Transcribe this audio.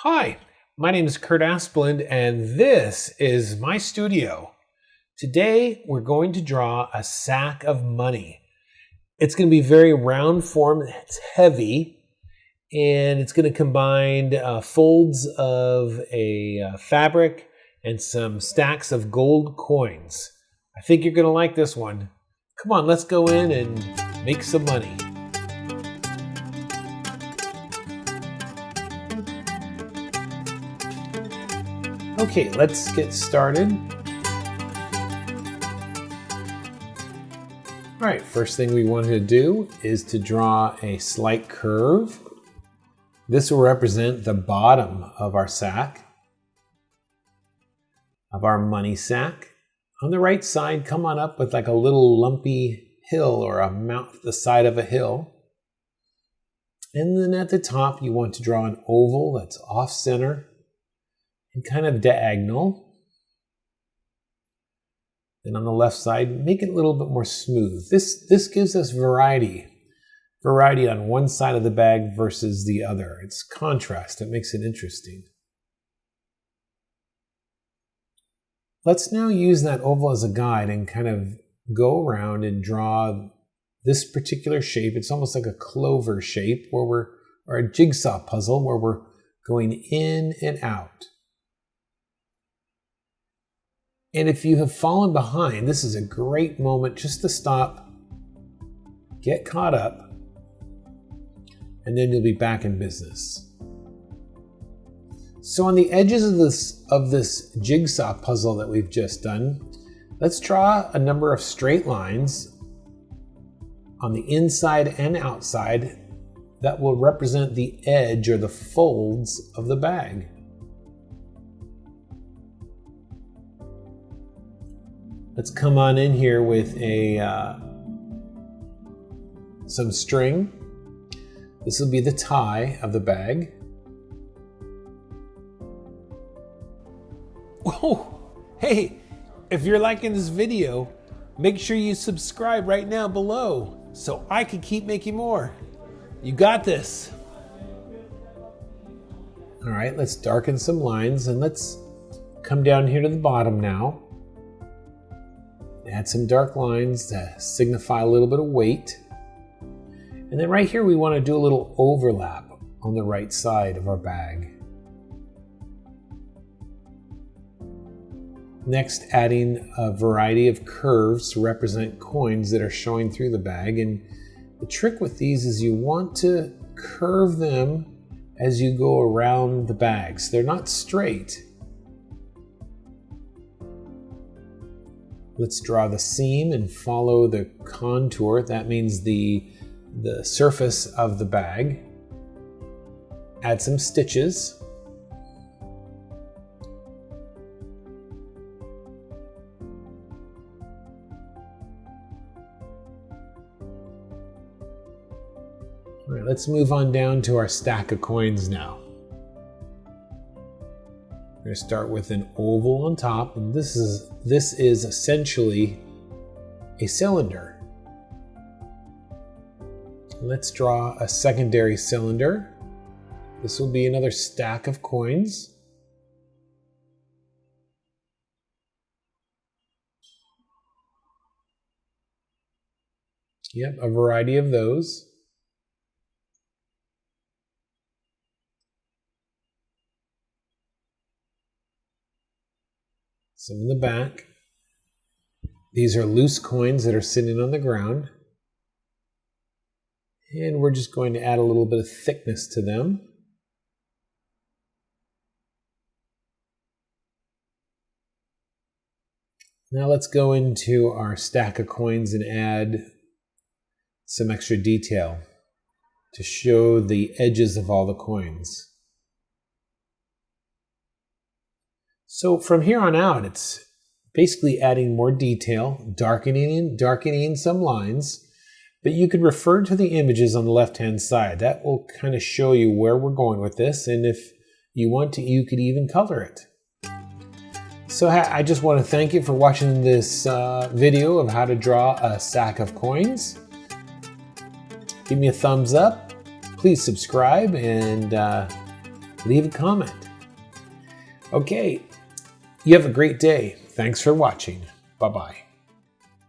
Hi, my name is Kurt Aspland and this is my studio. Today we're going to draw a sack of money. It's going to be very round form, it's heavy, and it's going to combine folds of a fabric and some stacks of gold coins. I think you're going to like this one. Come on, let's go in and make some money. Okay, let's get started. All right, first thing we want to do is to draw a slight curve. This will represent the bottom of our sack, of our money sack. On the right side, come on up with like a little lumpy hill or the side of a hill. And then at the top, you want to draw an oval that's off center and kind of diagonal. Then on the left side, make it a little bit more smooth. This gives us variety on one side of the bag versus the other. It's contrast, it makes it interesting. Let's now use that oval as a guide and kind of go around and draw this particular shape. It's almost like a clover shape or a jigsaw puzzle where we're going in and out. And if you have fallen behind, this is a great moment just to stop, get caught up, and then you'll be back in business. So on the edges of this jigsaw puzzle that we've just done, let's draw a number of straight lines on the inside and outside that will represent the edge or the folds of the bag. Let's come on in here with some string. This will be the tie of the bag. Whoa! Hey, if you're liking this video, make sure you subscribe right now below so I can keep making more. You got this. All right, let's darken some lines and let's come down here to the bottom now. Add some dark lines to signify a little bit of weight. And then right here we want to do a little overlap on the right side of our bag. Next, adding a variety of curves to represent coins that are showing through the bag. And the trick with these is you want to curve them as you go around the bags. They're not straight. Let's draw the seam and follow the contour. That means the surface of the bag. Add some stitches. All right, let's move on down to our stack of coins now. We're going to start with an oval on top, and this is essentially a cylinder. Let's draw a secondary cylinder. This will be another stack of coins. Yep, a variety of those. Some in the back. These are loose coins that are sitting on the ground. And we're just going to add a little bit of thickness to them. Now let's go into our stack of coins and add some extra detail to show the edges of all the coins. So from here on out, it's basically adding more detail, darkening some lines, but you could refer to the images on the left-hand side. That will kind of show you where we're going with this, and if you want to, you could even color it. So I just want to thank you for watching this video of how to draw a sack of coins. Give me a thumbs up, please subscribe, and leave a comment. Okay, you have a great day. Thanks for watching. Bye-bye.